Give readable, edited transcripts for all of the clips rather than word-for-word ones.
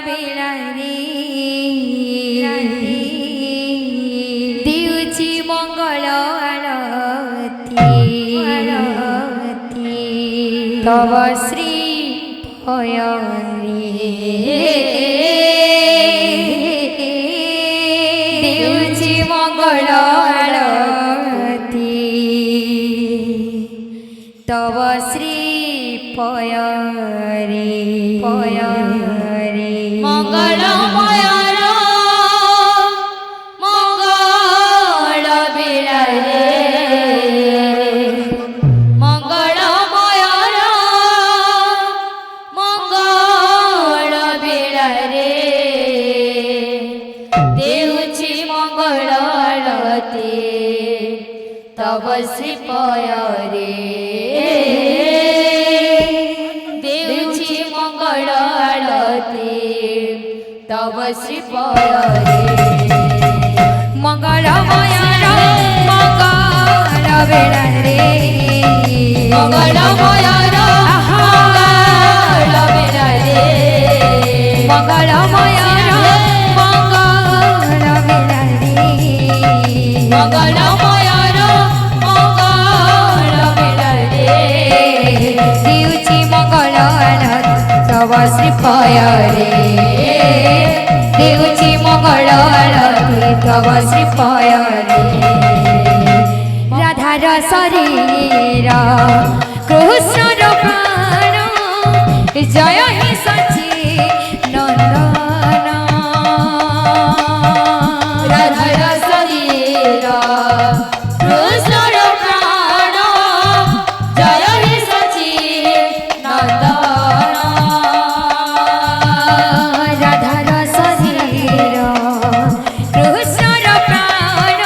बेलारे दिउची मंगल आरती तव श्री पयरे दिउची मंगल आरती तव श्री पयरे मंगलमय मंगल बेलारे मंगलमय मंगल बेलारे देउची मंगल आरती तव श्री पयरे देउची मंगल आरती तव श्री पयरे मंगलमय मंगल बेलारे मंगलमय मंगल बेलारे मंगलमय मंगल बेलारे मंगलमय मंगल बेलारे दिउची मंगल आरती तव श्री पयरे देउची मंगल आरती तव श्री पयरे राधार शरीर कृष्णर प्राण जय हे सची नंदन राधार शरीर कृष्णर प्राण जय हे सची नंदन राधार शरीर कृष्णर प्राण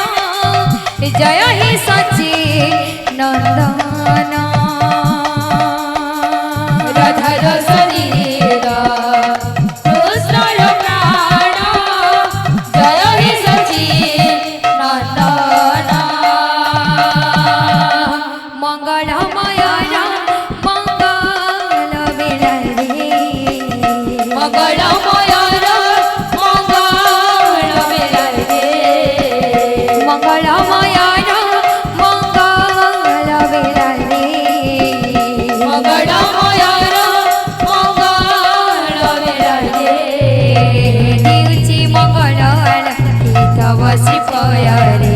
जय हे सची नंदन राधार शरीर कृष्णर प्राण जय हे सची नंदन मंगलमय मंगल बेलारे मंगलमय मंगल बेलारे मंगलमय मंगल बेलारे मंगलमय मंगल बेलारे दिउची मंगल आरती तव श्री पयरे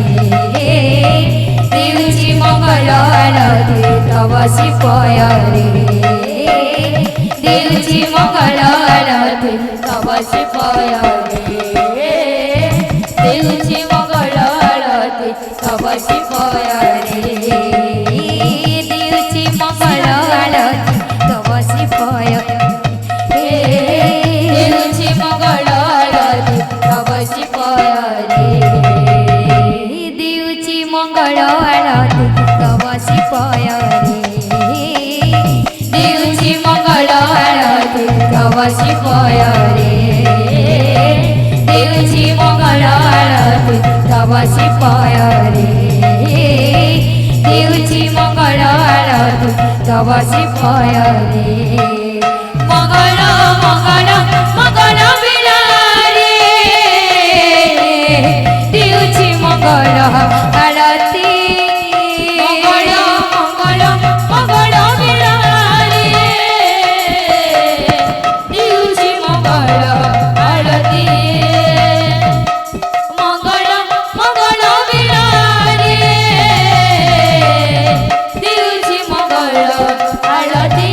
दिउची मंगल आरती तव श्री पयरे दिउची मंगल आरती तव श्री पयरे दिउची मंगल आरती तव श्री पयरे दिउची मंगल आरती तव श्री पयरे दिउची मंगल आरती तव श्री पयरे दिउची मंगल आरती तव श्री पयरे दिउची मंगल आरती तव श्री पयरे दिउची मंगल आरती तव श्री पयरे दिउची मंगल आरती तव श्री पयरे मंगल मंगल मंगल बेलारे दिउची मंगल आरती मंगल मंगल मंगल बेलारे दिउची मंगल आरती मंगल मंगल बेलारे दिउची मंगल आरती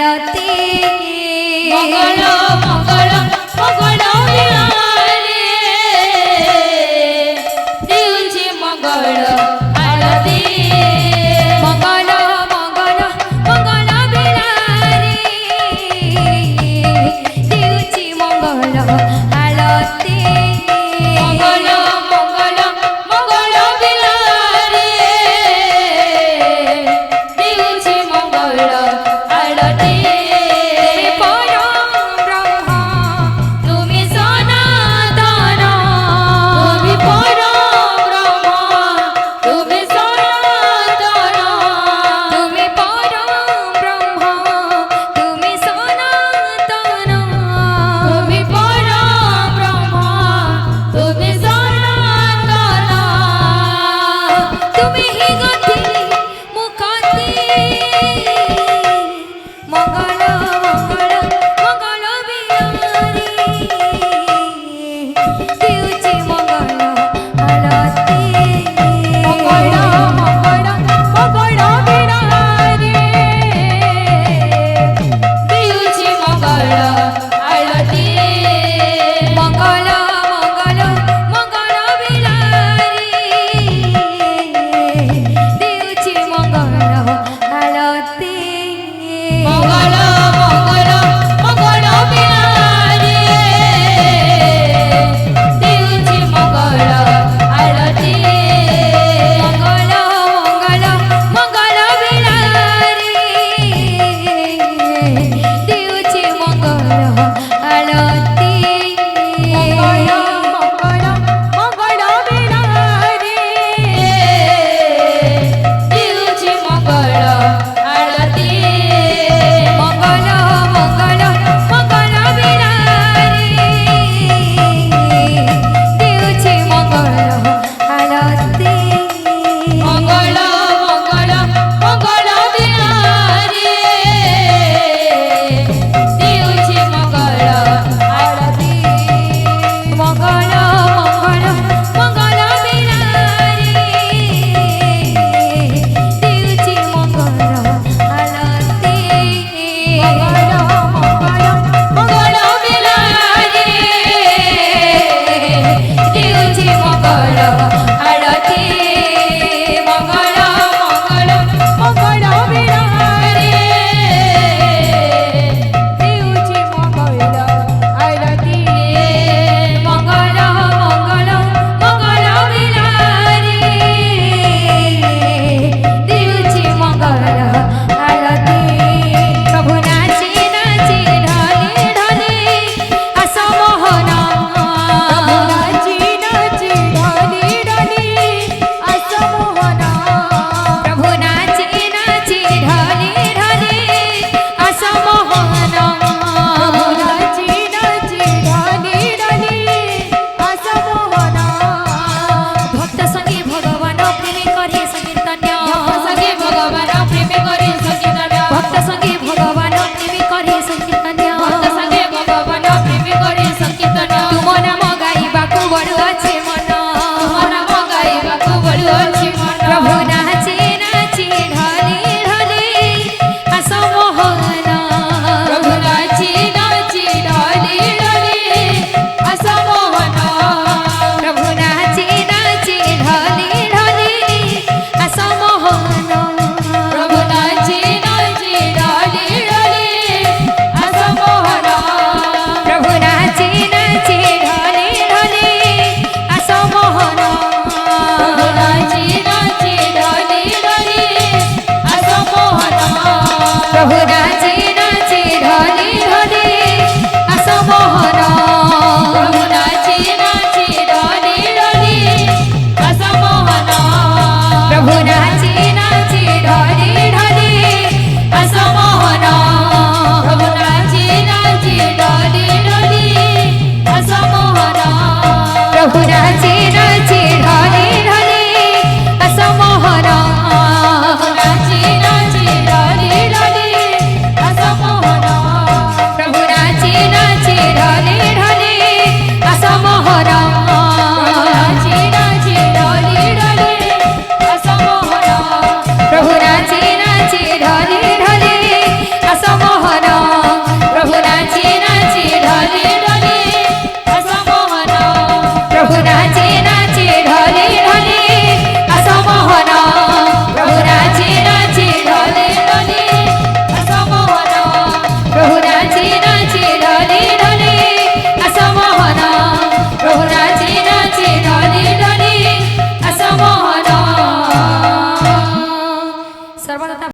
রাতে মঙ্গল মঙ্গল মঙ্গল